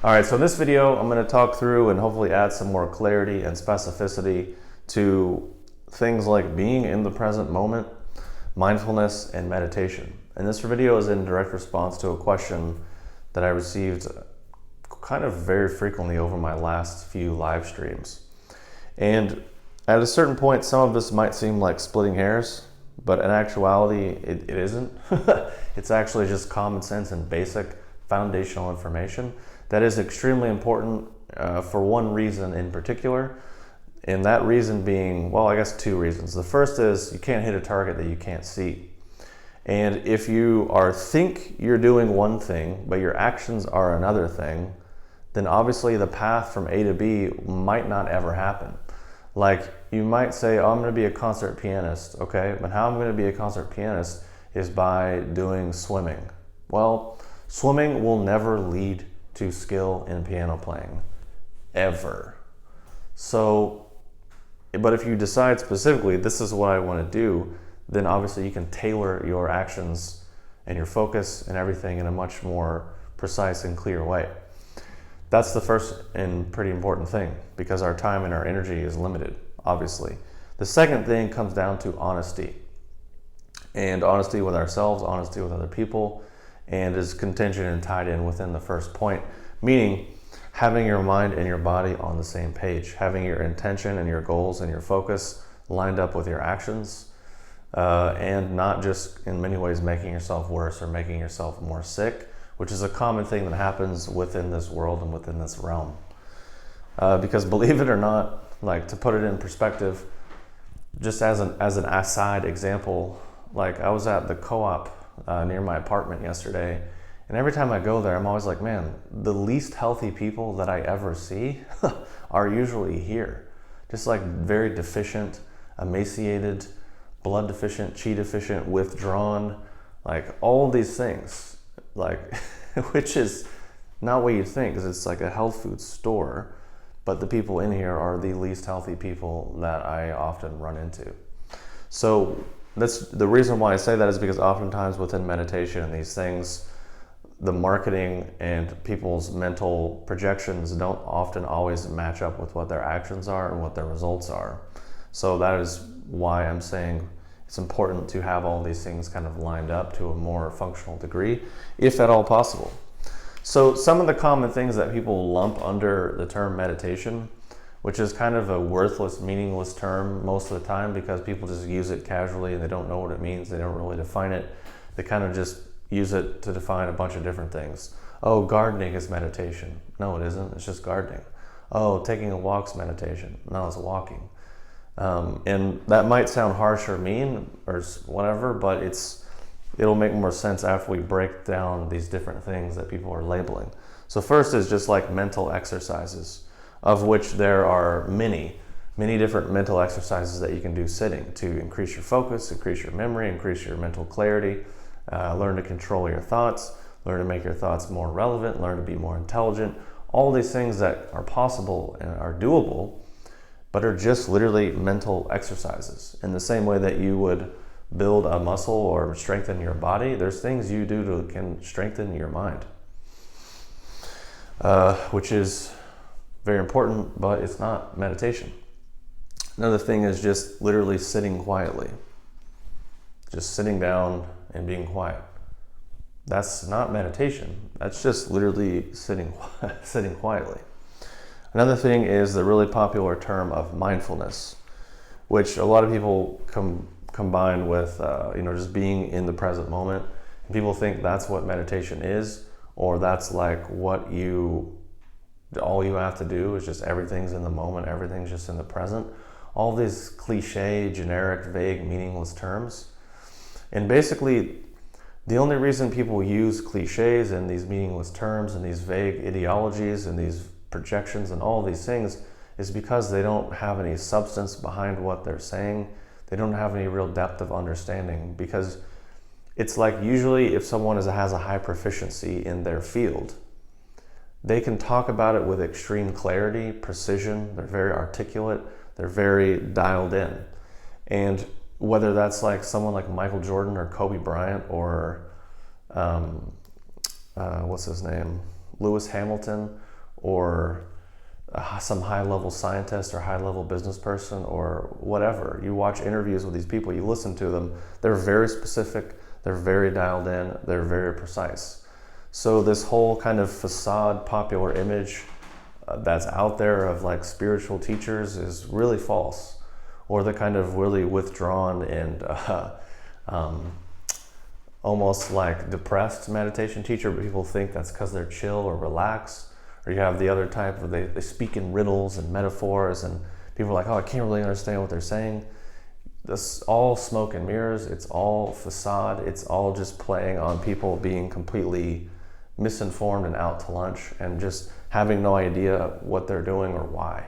All right, so in this video, I'm going to talk through and hopefully add some more clarity and specificity to things like being in the present moment, mindfulness, and meditation. And this video is in direct response to a question that I received kind of very frequently over my last few live streams. And at a certain point, some of this might seem like splitting hairs, but in actuality, it isn't. It's actually just common sense and basic foundational information that is extremely important for one reason in particular. And that reason being, well, I guess two reasons. The first is you can't hit a target that you can't see. And if you think you're doing one thing, but your actions are another thing, then obviously the path from A to B might not ever happen. Like you might say, oh, I'm going to be a concert pianist, okay? But how I'm going to be a concert pianist is by doing swimming. Well, swimming will never lead to skill in piano playing, ever. So, but if you decide specifically, this is what I want to do, then obviously you can tailor your actions and your focus and everything in a much more precise and clear way. That's the first and pretty important thing, because our time and our energy is limited, obviously. The second thing comes down to honesty. And honesty with ourselves, honesty with other people, and is contingent and tied in within the first point, meaning having your mind and your body on the same page, having your intention and your goals and your focus lined up with your actions, and not just in many ways making yourself worse or making yourself more sick, which is a common thing that happens within this world and within this realm. Because believe it or not, like to put it in perspective, just as an aside example, like I was at the co-op near my apartment yesterday, and every time I go there, I'm always like, man, the least healthy people that I ever see are usually here. Just like very deficient, emaciated, blood deficient, chi deficient, withdrawn, like all these things, like, which is not what you'd think, because it's like a health food store, but the people in here are the least healthy people that I often run into. So that's the reason why I say that, is because oftentimes within meditation and these things, the marketing and people's mental projections don't often always match up with what their actions are and what their results are. So that is why I'm saying it's important to have all these things kind of lined up to a more functional degree, if at all possible. So some of the common things that people lump under the term meditation, which is kind of a worthless, meaningless term most of the time, because people just use it casually and they don't know what it means. They don't really define it. They kind of just use it to define a bunch of different things. Oh, gardening is meditation. No, it isn't. It's just gardening. Oh, taking a walk's meditation. No, it's walking. And that might sound harsh or mean or whatever, but it'll make more sense after we break down these different things that people are labeling. So first is just like mental exercises, of which there are many different mental exercises that you can do sitting to increase your focus, increase your memory, increase your mental clarity, learn to control your thoughts, learn to make your thoughts more relevant, learn to be more intelligent. All these things that are possible and are doable, but are just literally mental exercises. In the same way that you would build a muscle or strengthen your body, there's things you do can strengthen your mind, which is very important, but it's not meditation. Another thing is just literally sitting quietly, just sitting down and being quiet. That's not meditation. That's just literally sitting quietly. Another thing is the really popular term of mindfulness, which a lot of people combine with just being in the present moment. And people think that's what meditation is, or that's like all you have to do is just everything's in the moment, everything's just in the present. All these cliche, generic, vague, meaningless terms. And basically, the only reason people use cliches and these meaningless terms and these vague ideologies and these projections and all these things is because they don't have any substance behind what they're saying. They don't have any real depth of understanding, because it's like usually if someone has a high proficiency in their field, they can talk about it with extreme clarity, precision, they're very articulate, they're very dialed in. And whether that's like someone like Michael Jordan or Kobe Bryant or what's his name, Lewis Hamilton, or some high-level scientist or high-level business person or whatever. You watch interviews with these people, you listen to them, they're very specific, they're very dialed in, they're very precise. So this whole kind of facade popular image that's out there of like spiritual teachers is really false, or the kind of really withdrawn and almost like depressed meditation teacher, but people think that's because they're chill or relaxed. Or you have the other type where they speak in riddles and metaphors, and people are like, oh, I can't really understand what they're saying. This all smoke and mirrors, it's all facade, it's all just playing on people being completely misinformed and out to lunch and just having no idea what they're doing or why.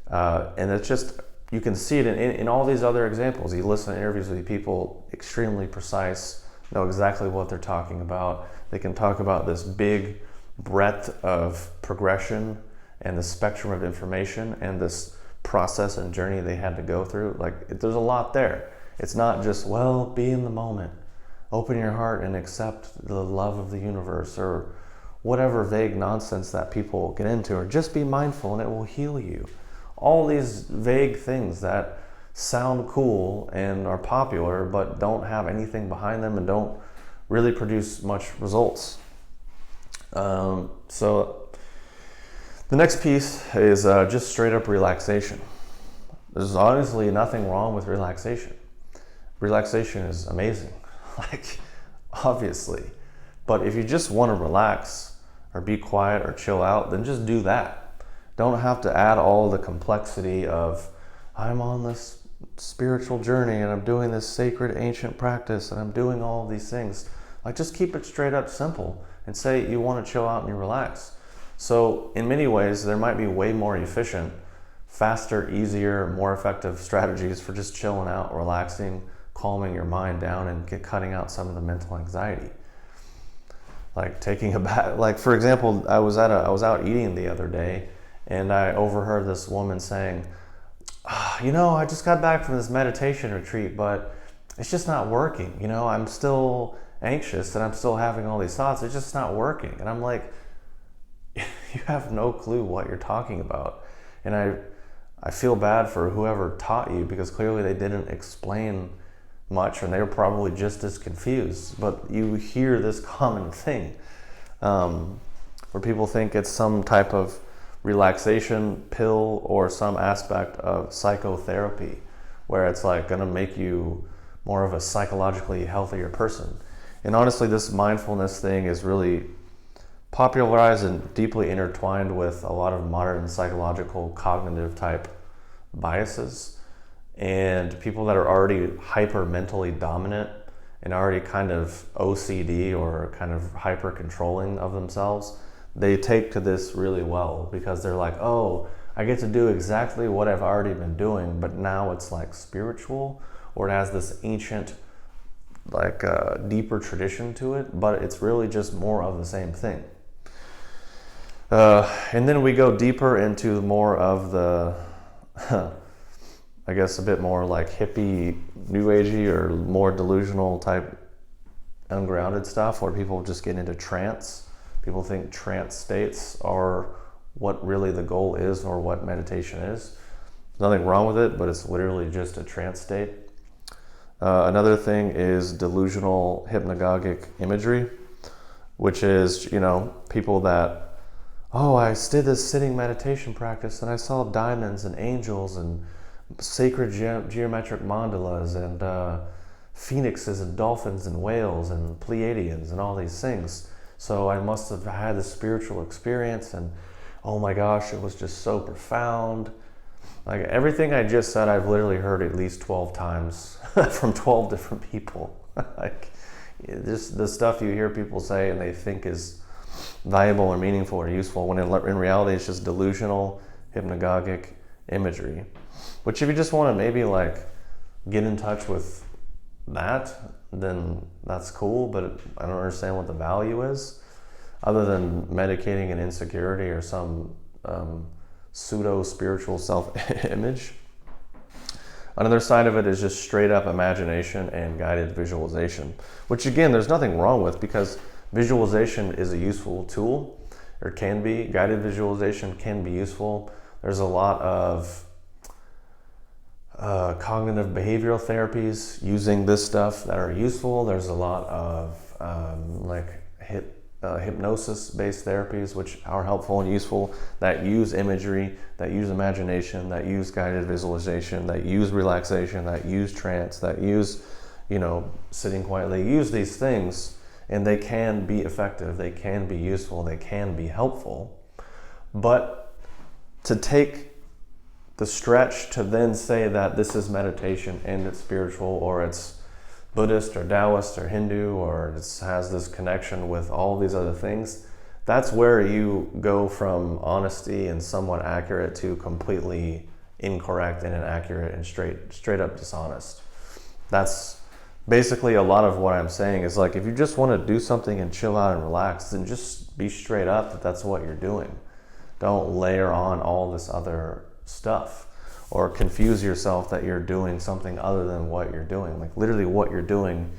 And it's just, you can see it in all these other examples. You listen to interviews with people, extremely precise, know exactly what they're talking about. They can talk about this big breadth of progression and the spectrum of information and this process and journey they had to go through. Like, there's a lot there. It's not just, well, be in the moment, open your heart and accept the love of the universe, or whatever vague nonsense that people get into, or just be mindful and it will heal you. All these vague things that sound cool and are popular but don't have anything behind them and don't really produce much results. So the next piece is just straight up relaxation. There's honestly nothing wrong with relaxation. Relaxation is amazing, like, obviously. But if you just want to relax or be quiet or chill out, then just do that. Don't have to add all the complexity of, I'm on this spiritual journey and I'm doing this sacred ancient practice and I'm doing all of these things. Like, just keep it straight up simple and say you want to chill out and you relax. So in many ways, there might be way more efficient, faster, easier, more effective strategies for just chilling out, relaxing, calming your mind down, and cutting out some of the mental anxiety. Like taking a bath. Like, for example, I was out eating the other day, and I overheard this woman saying, I just got back from this meditation retreat, but it's just not working. I'm still anxious and I'm still having all these thoughts. It's just not working. And I'm like, you have no clue what you're talking about. And I feel bad for whoever taught you, because clearly they didn't explain much and they were probably just as confused. But you hear this common thing where people think it's some type of relaxation pill or some aspect of psychotherapy where it's like going to make you more of a psychologically healthier person. And honestly, this mindfulness thing is really popularized and deeply intertwined with a lot of modern psychological cognitive type biases, and people that are already hyper mentally dominant and already kind of OCD or kind of hyper controlling of themselves, they take to this really well, because they're like, oh, I get to do exactly what I've already been doing, but now it's like spiritual, or it has this ancient, like deeper tradition to it, but it's really just more of the same thing. And then we go deeper into more of the, I guess a bit more like hippie, new agey, or more delusional type ungrounded stuff, where people just get into trance. People think trance states are what really the goal is, or what meditation is. There's nothing wrong with it, but it's literally just a trance state. Another thing is delusional hypnagogic imagery, which is, people that, I did this sitting meditation practice and I saw diamonds and angels and sacred geometric mandalas and phoenixes and dolphins and whales and Pleiadians and all these things. So I must have had this spiritual experience, and oh my gosh, it was just so profound. Like, everything I just said, I've literally heard at least 12 times from 12 different people. Like, just the stuff you hear people say and they think is valuable or meaningful or useful, when in reality it's just delusional hypnagogic imagery. Which, if you just want to maybe like get in touch with that, then that's cool, but I don't understand what the value is, other than medicating an insecurity or some pseudo-spiritual self-image. Another side of it is just straight up imagination and guided visualization, which again, there's nothing wrong with, because visualization is a useful tool, or can be. Guided visualization can be useful. There's a lot of cognitive behavioral therapies using this stuff that are useful. There's a lot of hypnosis-based therapies which are helpful and useful, that use imagery, that use imagination, that use guided visualization, that use relaxation, that use trance, that use, sitting quietly. Use these things, and they can be effective, they can be useful, they can be helpful. But to take the stretch to then say that this is meditation and it's spiritual, or it's Buddhist or Taoist or Hindu, or it has this connection with all these other things, that's where you go from honesty and somewhat accurate to completely incorrect and inaccurate and straight up dishonest. That's basically a lot of what I'm saying is, like, if you just want to do something and chill out and relax, then just be straight up that that's what you're doing. Don't layer on all this other stuff or confuse yourself that you're doing something other than what you're doing. Like, literally what you're doing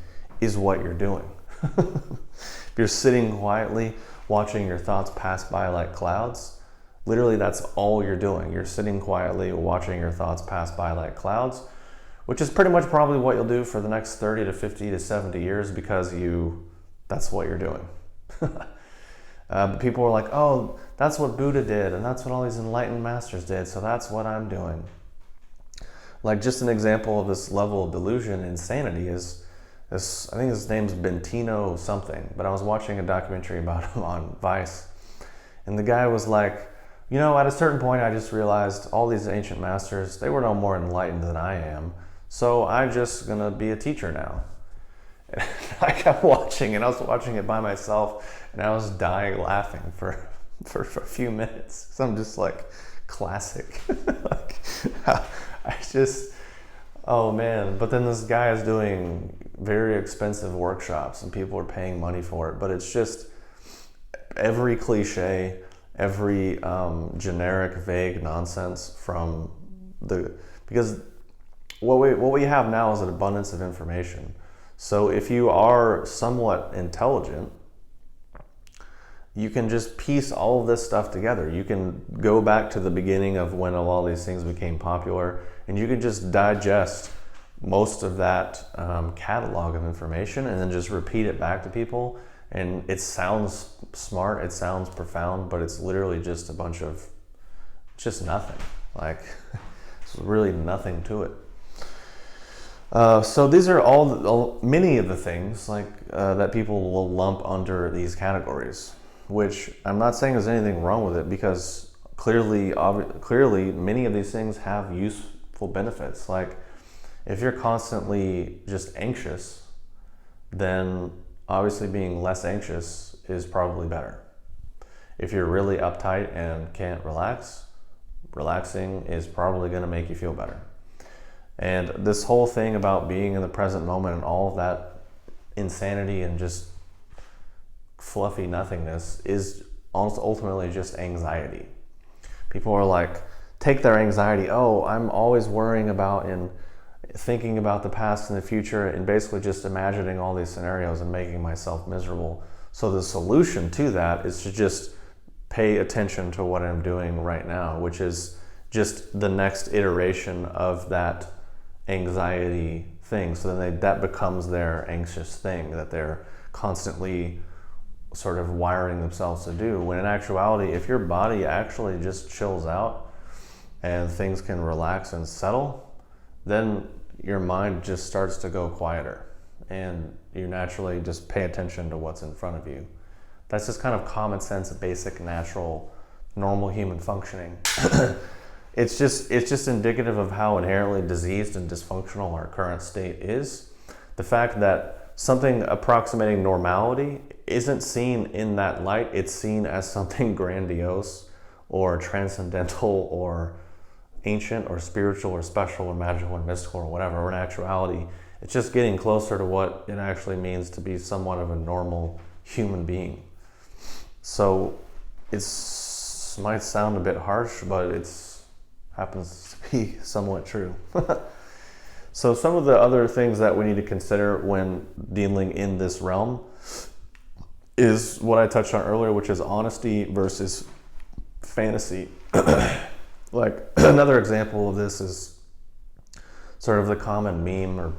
is what you're doing. If you're sitting quietly watching your thoughts pass by like clouds, literally that's all you're doing. You're sitting quietly watching your thoughts pass by like clouds, which is pretty much probably what you'll do for the next 30 to 50 to 70 years because that's what you're doing. But people are like, oh, that's what Buddha did, and that's what all these enlightened masters did, so that's what I'm doing. Like, just an example of this level of delusion, insanity, is this, I think his name's Bentino something, but I was watching a documentary about him on Vice, and the guy was like, at a certain point I just realized all these ancient masters, they were no more enlightened than I am, so I'm just gonna be a teacher now. And I kept watching, and I was watching it by myself, and I was dying laughing for a few minutes. So I'm just like, classic. Oh man. But then this guy is doing very expensive workshops, and people are paying money for it. But it's just every cliche, every generic, vague nonsense because what we have now is an abundance of information. So if you are somewhat intelligent, you can just piece all of this stuff together. You can go back to the beginning of when all these things became popular, and you can just digest most of that catalog of information and then just repeat it back to people. And it sounds smart, it sounds profound, but it's literally just a bunch of just nothing. Like, there's really nothing to it. So these are many of the things that people will lump under these categories, which I'm not saying there's anything wrong with it, because clearly many of these things have useful benefits. Like, if you're constantly just anxious, then obviously being less anxious is probably better. If you're really uptight and can't relax, relaxing is probably going to make you feel better. And this whole thing about being in the present moment and all of that insanity and just fluffy nothingness is ultimately just anxiety. People are like, take their anxiety, oh, I'm always worrying about and thinking about the past and the future, and basically just imagining all these scenarios and making myself miserable. So the solution to that is to just pay attention to what I'm doing right now, which is just the next iteration of that anxiety thing. So then that becomes their anxious thing that they're constantly sort of wiring themselves to do, when in actuality, if your body actually just chills out and things can relax and settle, then your mind just starts to go quieter, and you naturally just pay attention to what's in front of you. That's just kind of common sense, basic, natural, normal human functioning. It's just indicative of how inherently diseased and dysfunctional our current state is. The fact that something approximating normality isn't seen in that light, it's seen as something grandiose or transcendental or ancient or spiritual or special or magical or mystical or whatever. Or in actuality, it's just getting closer to what it actually means to be somewhat of a normal human being. So it might sound a bit harsh, but it's happens to be somewhat true. So some of the other things that we need to consider when dealing in this realm is what I touched on earlier, which is honesty versus fantasy. Like another example of this is sort of the common meme or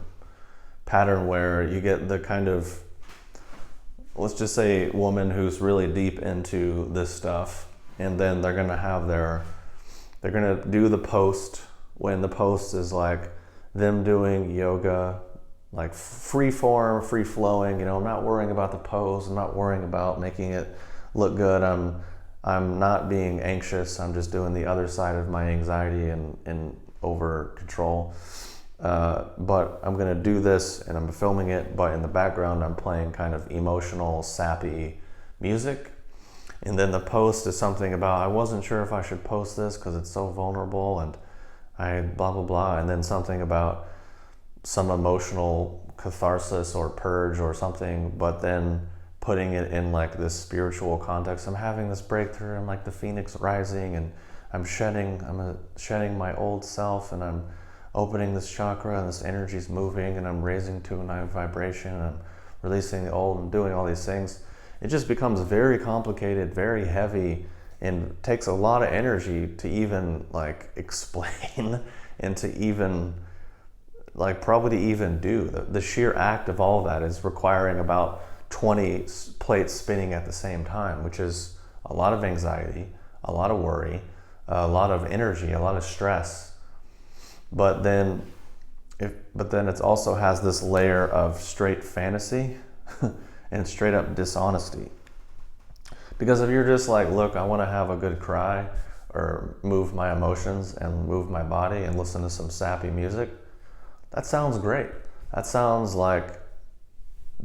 pattern where you get the kind of, let's just say, woman who's really deep into this stuff, and then they're gonna do the post, when the post is like them doing yoga, like free form, free flowing. I'm not worrying about the pose. I'm not worrying about making it look good. I'm not being anxious. I'm just doing the other side of my anxiety and over control. But I'm gonna do this, and I'm filming it, but in the background I'm playing kind of emotional, sappy music. And then the post is something about, I wasn't sure if I should post this because it's so vulnerable, and I blah blah blah, and then something about some emotional catharsis or purge or something, but then putting it in like this spiritual context. I'm having this breakthrough. I'm like the phoenix rising, and I'm shedding my old self, and I'm opening this chakra, and this energy is moving, and I'm raising to a high vibration, and I'm releasing the old, and doing all these things. It just becomes very complicated, very heavy, and takes a lot of energy to even like explain and to even like probably to even do. The sheer act of all of that is requiring about 20 plates spinning at the same time, which is a lot of anxiety, a lot of worry, a lot of energy, a lot of stress. But then it also has this layer of straight fantasy and straight up dishonesty. Because if you're just like, look, I want to have a good cry or move my emotions and move my body and listen to some sappy music, that sounds great. That sounds like,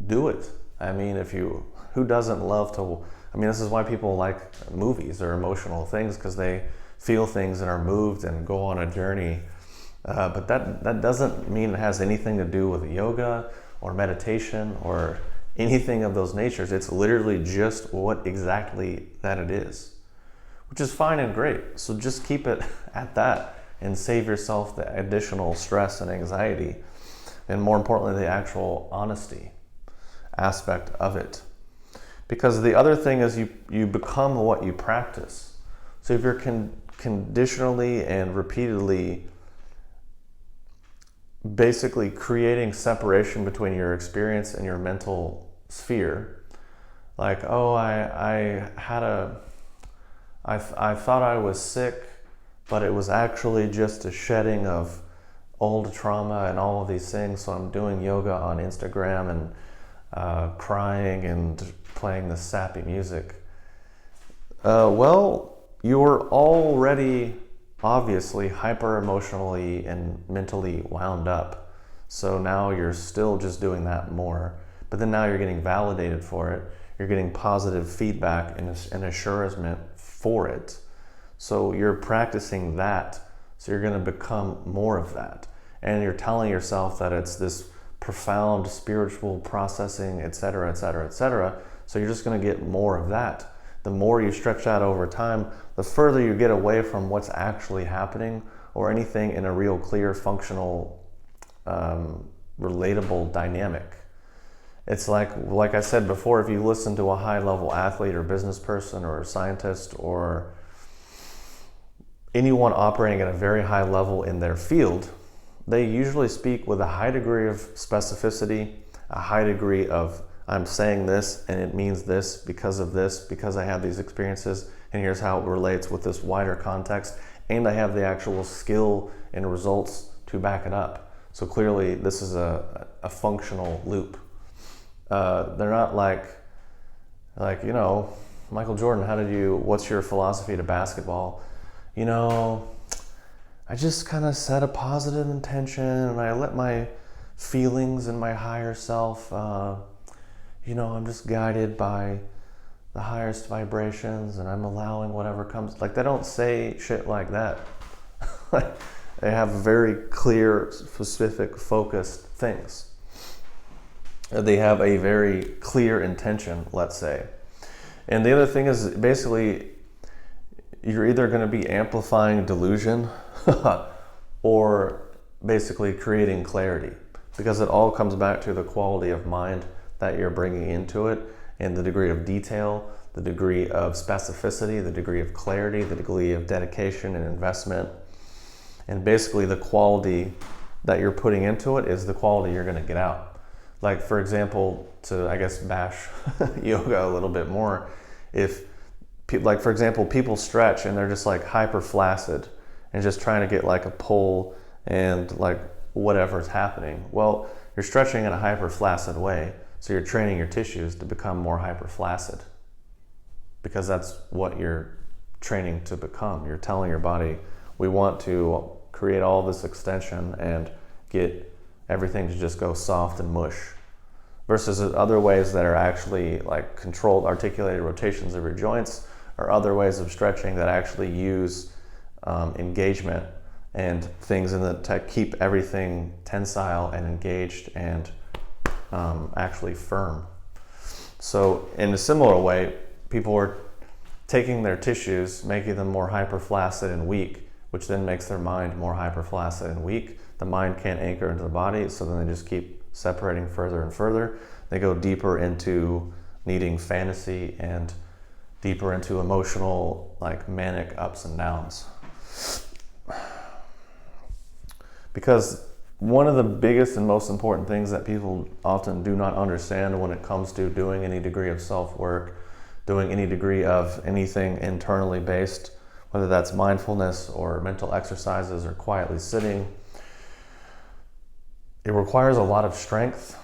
do it. I mean, who doesn't love to, this is why people like movies or emotional things, because they feel things and are moved and go on a journey. But that doesn't mean it has anything to do with yoga or meditation or anything of those natures. It's literally just what exactly that it is, which is fine and great. So just keep it at that and save yourself the additional stress and anxiety, and more importantly, the actual honesty aspect of it. Because the other thing is you become what you practice. So if you're conditionally and repeatedly basically creating separation between your experience and your mental sphere, like, oh, I thought I was sick, but it was actually just a shedding of old trauma and all of these things, so I'm doing yoga on Instagram and crying and playing this sappy music. Well, you're already obviously hyper emotionally and mentally wound up. So now you're still just doing that more, but then now you're getting validated for it. You're getting positive feedback and assurance for it. So you're practicing that. So you're going to become more of that. And you're telling yourself that it's this profound spiritual processing, etc., etc., etc. So you're just going to get more of that. The more you stretch out over time, the further you get away from what's actually happening or anything in a real, clear, functional, relatable dynamic. It's like I said before, if you listen to a high-level athlete or business person or scientist or anyone operating at a very high level in their field, they usually speak with a high degree of specificity, a high degree of, I'm saying this and it means this, because I have these experiences, and here's how it relates with this wider context, and I have the actual skill and results to back it up. So clearly this is a functional loop. They're not like, Michael Jordan, what's your philosophy to basketball? I just kind of set a positive intention, and I let my feelings and my higher self, I'm just guided by the highest vibrations, and I'm allowing whatever comes. Like, they don't say shit like that. They have very clear, specific, focused things. They have a very clear intention, let's say. And the other thing is, basically, you're either going to be amplifying delusion or basically creating clarity, because it all comes back to the quality of mind that you're bringing into it in the degree of detail, the degree of specificity, the degree of clarity, the degree of dedication and investment. And basically the quality that you're putting into it is the quality you're going to get out. Like, for example, to, I guess, bash yoga a little bit more, if, like, for example, people stretch and they're just like hyper flaccid and just trying to get like a pull and like whatever's happening. Well, you're stretching in a hyper flaccid way, so you're training your tissues to become more hyper flaccid, because that's what you're training to become. You're telling your body, we want to create all this extension and get everything to just go soft and mush, versus other ways that are actually like controlled articulated rotations of your joints, or other ways of stretching that actually use engagement and things in the tech, keep everything tensile and engaged and actually firm. So in a similar way, people are taking their tissues, making them more hyperflaccid and weak, which then makes their mind more hyperflaccid and weak. The mind can't anchor into the body, so then they just keep separating further and further. They go deeper into needing fantasy and deeper into emotional, like manic ups and downs. Because one of the biggest and most important things that people often do not understand when it comes to doing any degree of self-work, doing any degree of anything internally based, whether that's mindfulness or mental exercises or quietly sitting, it requires a lot of strength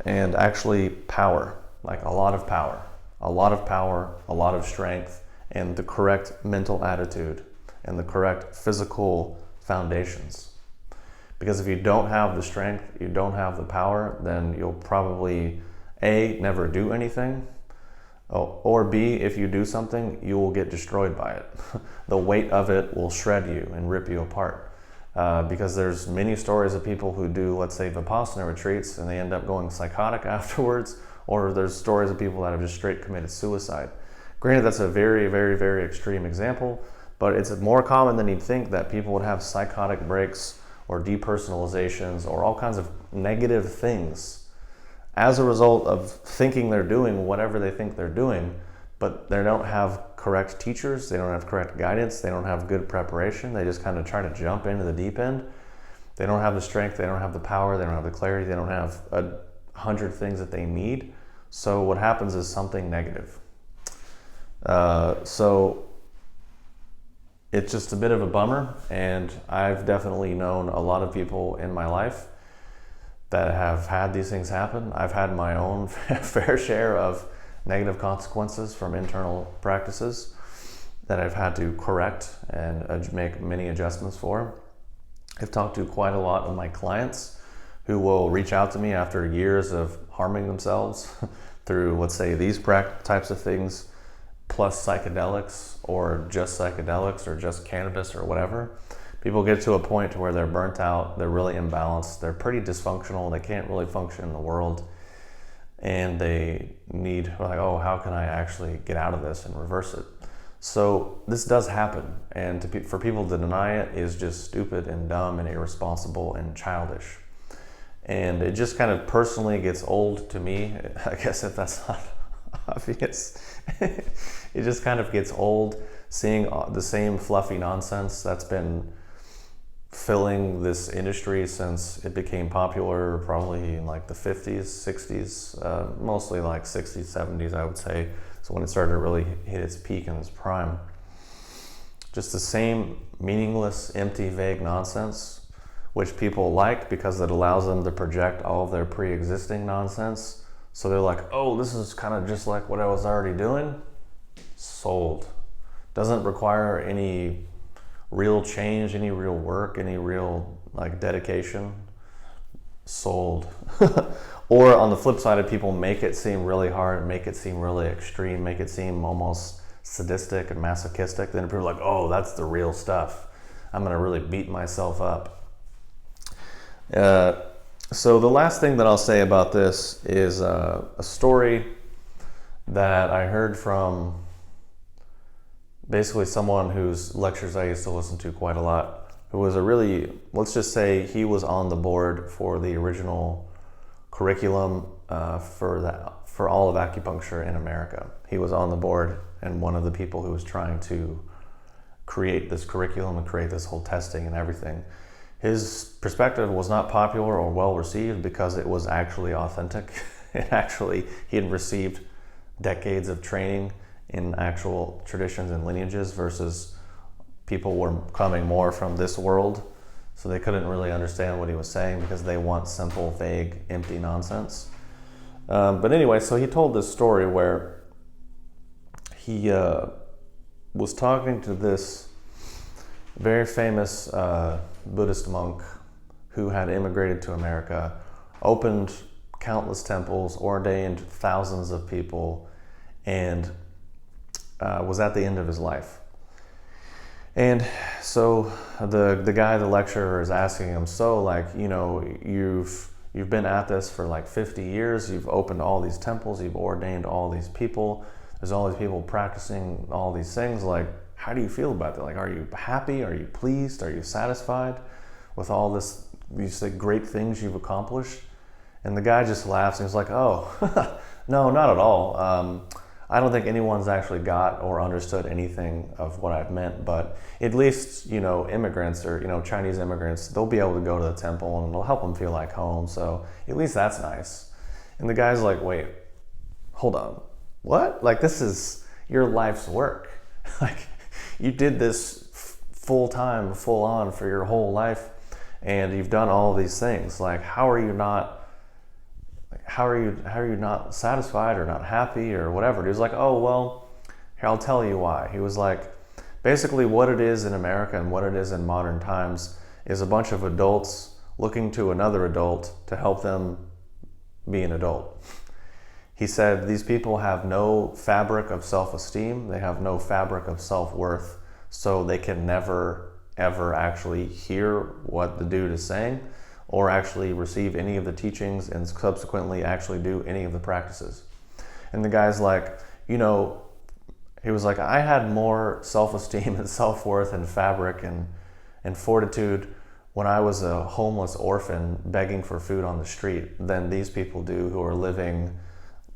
and actually power, like a lot of power, a lot of strength, and the correct mental attitude and the correct physical foundations. Because if you don't have the strength, you don't have the power, then you'll probably A, never do anything, or B, if you do something, you will get destroyed by it. The weight of it will shred you and rip you apart. Because there's many stories of people who do, let's say, Vipassana retreats and they end up going psychotic afterwards, or there's stories of people that have just straight committed suicide. Granted, that's a very, very, very extreme example, but it's more common than you'd think that people would have psychotic breaks or depersonalizations or all kinds of negative things as a result of thinking they're doing whatever they think they're doing, but they don't have correct teachers, they don't have correct guidance, they don't have good preparation, they just kind of try to jump into the deep end. They don't have the strength, they don't have the power, they don't have the clarity, they don't have 100 things that they need. So what happens is something negative. So it's just a bit of a bummer, and I've definitely known a lot of people in my life that have had these things happen. I've had my own fair share of negative consequences from internal practices that I've had to correct and make many adjustments for. I've talked to quite a lot of my clients who will reach out to me after years of harming themselves through, let's say, these types of things, plus psychedelics or just cannabis or whatever. People get to a point to where they're burnt out, they're really imbalanced, they're pretty dysfunctional, they can't really function in the world, and they need, like, oh, how can I actually get out of this and reverse it? So this does happen, and for people to deny it is just stupid and dumb and irresponsible and childish. And it just kind of personally gets old to me, I guess, if that's not obvious. It just kind of gets old seeing the same fluffy nonsense that's been filling this industry since it became popular, probably in like the 50s, 60s, mostly like 60s, 70s, I would say. So when it started to really hit its peak and its prime. Just the same meaningless, empty, vague nonsense, which people like because it allows them to project all of their pre-existing nonsense. So they're like, oh, this is kind of just like what I was already doing. Sold. Doesn't require any real change, any real work, any real like dedication. Sold. Or on the flip side of people make it seem really hard, make it seem really extreme, make it seem almost sadistic and masochistic, then people are like, oh, that's the real stuff. I'm gonna really beat myself up. So the last thing that I'll say about this is a story that I heard from basically someone whose lectures I used to listen to quite a lot, who was a really, let's just say he was on the board for the original curriculum for all of acupuncture in America. He was on the board and one of the people who was trying to create this curriculum and create this whole testing and everything. His perspective was not popular or well received because it was actually authentic. He had received decades of training in actual traditions and lineages versus people were coming more from this world, so they couldn't really understand what he was saying because they want simple, vague, empty nonsense. But anyway, so he told this story where he was talking to this very famous Buddhist monk who had immigrated to America, opened countless temples, ordained thousands of people, and was at the end of his life. And so the guy, the lecturer, is asking him, so like, you know, you've been at this for like 50 years, you've opened all these temples, you've ordained all these people, there's all these people practicing all these things, like, how do you feel about that? Like, are you happy? Are you pleased? Are you satisfied with all these great things you've accomplished? And the guy just laughs and he's like, oh, no, not at all. I don't think anyone's actually got or understood anything of what I've meant, but at least, you know, immigrants or, you know, Chinese immigrants, they'll be able to go to the temple and it'll help them feel like home. So at least that's nice. And the guy's like, wait, hold on. What? Like, this is your life's work. Like, you did this full time, full on for your whole life, and you've done all these things. Like, how are you not satisfied or not happy or whatever? He was like, oh, well, here, I'll tell you why. He was like, basically what it is in America and what it is in modern times is a bunch of adults looking to another adult to help them be an adult. He said these people have no fabric of self-esteem, they have no fabric of self-worth, so they can never, ever actually hear what the dude is saying or actually receive any of the teachings and subsequently actually do any of the practices. And the guy's like, you know, he was like, I had more self-esteem and self-worth and fabric and fortitude when I was a homeless orphan begging for food on the street than these people do who are living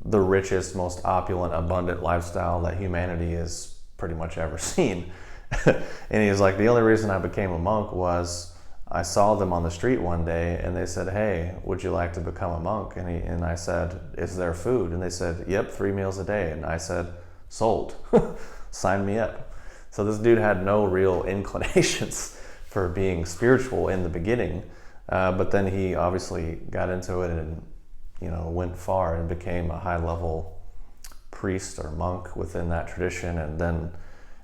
the richest, most opulent, abundant lifestyle that humanity has pretty much ever seen. And he's like, the only reason I became a monk was I saw them on the street one day and they said, hey, would you like to become a monk? And I said, is there food? And they said, yep, 3 meals a day. And I said, sold. Sign me up. So this dude had no real inclinations for being spiritual in the beginning, but then he obviously got into it and, you know, went far and became a high-level priest or monk within that tradition, and then,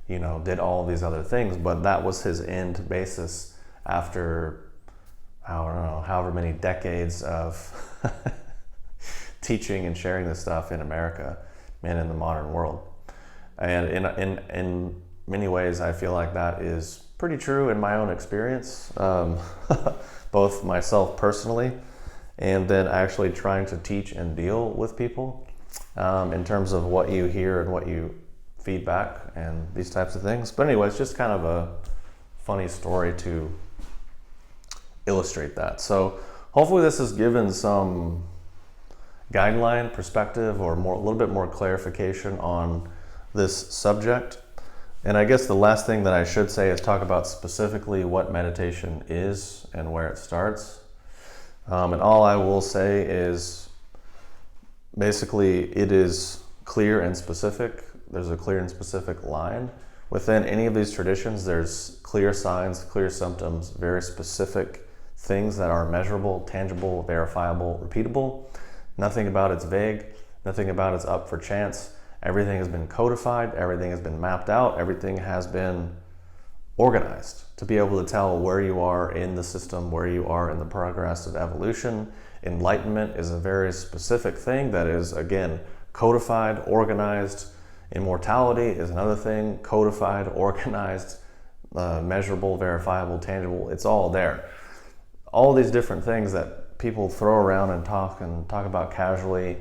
you know, did all these other things. But that was his end basis after, I don't know, however many decades of teaching and sharing this stuff in America and in the modern world. And in many ways, I feel like that is pretty true in my own experience, both myself personally, and then actually trying to teach and deal with people in terms of what you hear and what you feedback and these types of things. But anyway, it's just kind of a funny story to illustrate that. So hopefully this has given some guideline, perspective, or a little bit more clarification on this subject. And I guess the last thing that I should say is talk about specifically what meditation is and where it starts. And all I will say is basically it is clear and specific. There's a clear and specific line. Within any of these traditions, there's clear signs, clear symptoms, very specific things that are measurable, tangible, verifiable, repeatable. Nothing about it's vague. Nothing about it's up for chance. Everything has been codified. Everything has been mapped out. Everything has been organized to be able to tell where you are in the system, where you are in the progress of evolution. Enlightenment is a very specific thing that is, again, codified, organized. Immortality is another thing, codified, organized, measurable, verifiable, tangible. It's all there. All these different things that people throw around and talk about casually,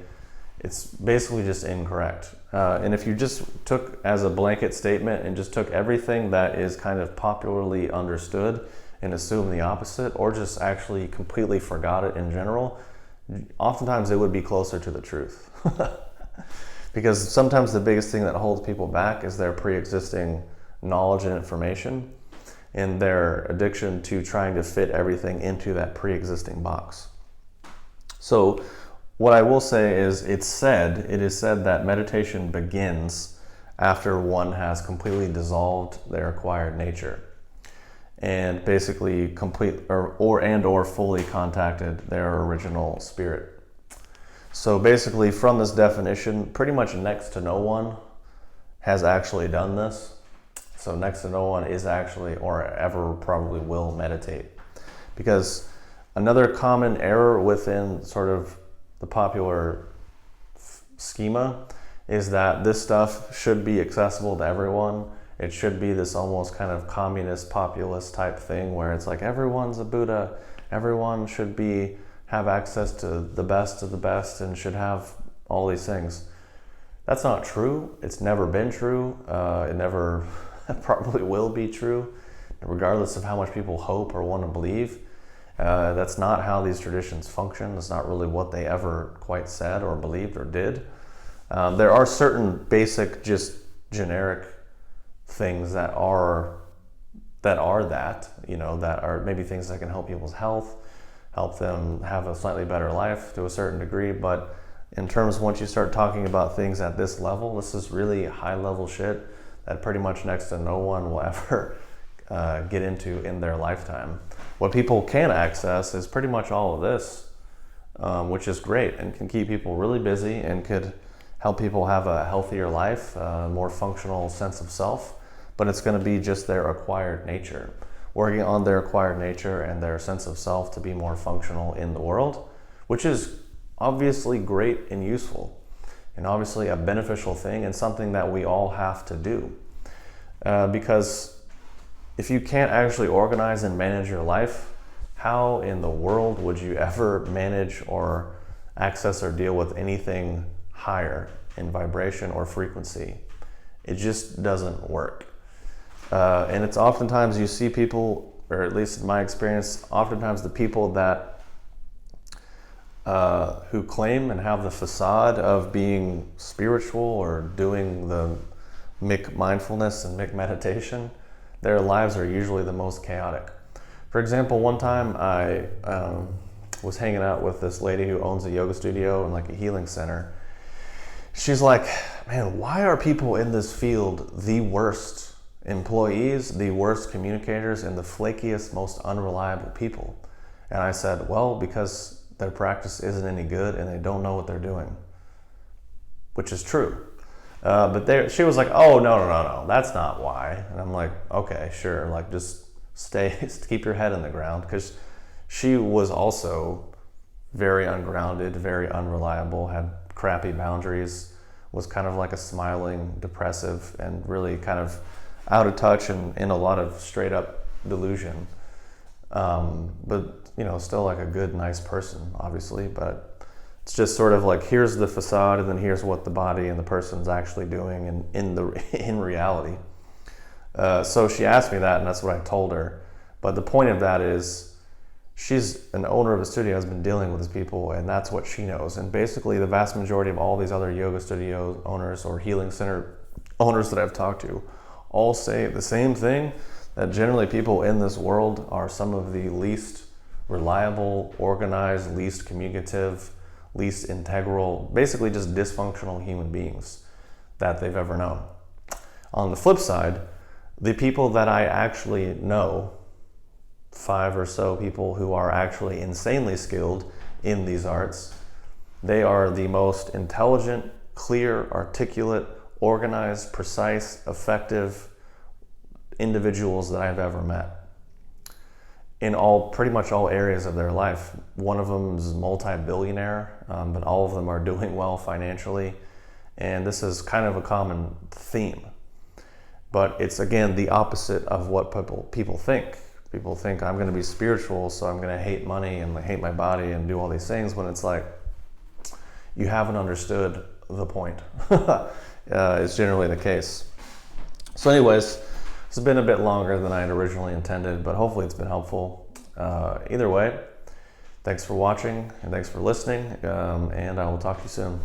it's basically just incorrect. And if you just took as a blanket statement and just took everything that is kind of popularly understood and assumed the opposite, or just actually completely forgot it in general, oftentimes it would be closer to the truth. Because sometimes the biggest thing that holds people back is their pre-existing knowledge and information and their addiction to trying to fit everything into that pre-existing box. So what I will say is it is said that meditation begins after one has completely dissolved their acquired nature and basically complete or fully contacted their original spirit. So basically, from this definition, pretty much next to no one has actually done this. So next to no one is actually or ever probably will meditate. Because another common error within sort of the popular schema is that this stuff should be accessible to everyone. It should be this almost kind of communist populist type thing where it's like everyone's a Buddha, everyone should have access to the best of the best and should have all these things. That's not true. It's never been true. It never probably will be true, regardless of how much people hope or want to believe. That's not how these traditions function. That's not really what they ever quite said or believed or did. There are certain basic, just generic things that are that are maybe things that can help people's health, help them have a slightly better life to a certain degree. But in terms, once you start talking about things at this level, this is really high level shit that pretty much next to no one will ever get into in their lifetime. What people can access is pretty much all of this, which is great and can keep people really busy and could help people have a healthier life, a more functional sense of self, but it's going to be just their acquired nature. Working on their acquired nature and their sense of self to be more functional in the world, which is obviously great and useful, and obviously a beneficial thing and something that we all have to do. Because if you can't actually organize and manage your life, how in the world would you ever manage or access or deal with anything higher in vibration or frequency? It just doesn't work. And it's oftentimes you see people, or at least in my experience, oftentimes the people that who claim and have the facade of being spiritual or doing the mindfulness and meditation, their lives are usually the most chaotic. For example, one time I was hanging out with this lady who owns a yoga studio and like a healing center. She's like, man, why are people in this field the worst employees, the worst communicators, and the flakiest, most unreliable people? And I said, well, because their practice isn't any good and they don't know what they're doing, which is true. But she was like, oh, no, that's not why. And I'm like, okay, sure, like just keep your head in the ground, because she was also very ungrounded, very unreliable, had crappy boundaries, was kind of like a smiling depressive and really kind of out of touch and in a lot of straight up delusion. But still like a good, nice person, obviously, but it's just sort of like, here's the facade and then here's what the body and the person's actually doing in reality. So she asked me that and that's what I told her. But the point of that is she's an owner of a studio, has been dealing with these people, and that's what she knows. And basically the vast majority of all these other yoga studio owners or healing center owners that I've talked to all say the same thing, that generally people in this world are some of the least reliable, organized, least communicative, least integral, basically just dysfunctional human beings that they've ever known. On the flip side, the people that I actually know, 5 or so people who are actually insanely skilled in these arts, they are the most intelligent, clear, articulate, organized, precise, effective individuals that I've ever met in pretty much all areas of their life. One of them is multi-billionaire, but all of them are doing well financially. And this is kind of a common theme. But it's, again, the opposite of what people think. People think I'm going to be spiritual, so I'm going to hate money and hate my body and do all these things, when it's like, you haven't understood the point. It's generally the case. So anyways, it's been a bit longer than I had originally intended, but hopefully it's been helpful. Either way, Thanks for watching and thanks for listening, and I will talk to you soon.